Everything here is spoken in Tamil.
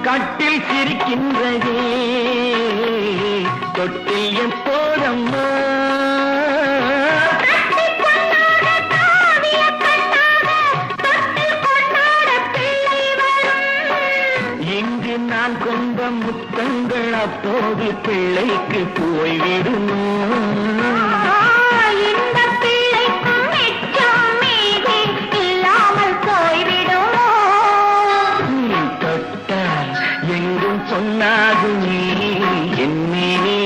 கட்டில் சிரிக்கின்றதே தொட்டில் எப்போதம்மா இங்கு நான் கொண்ட முத்தங்கள் அப்போது பிள்ளைக்கு போய்விடுமோ சொன்னாது நீ என்னே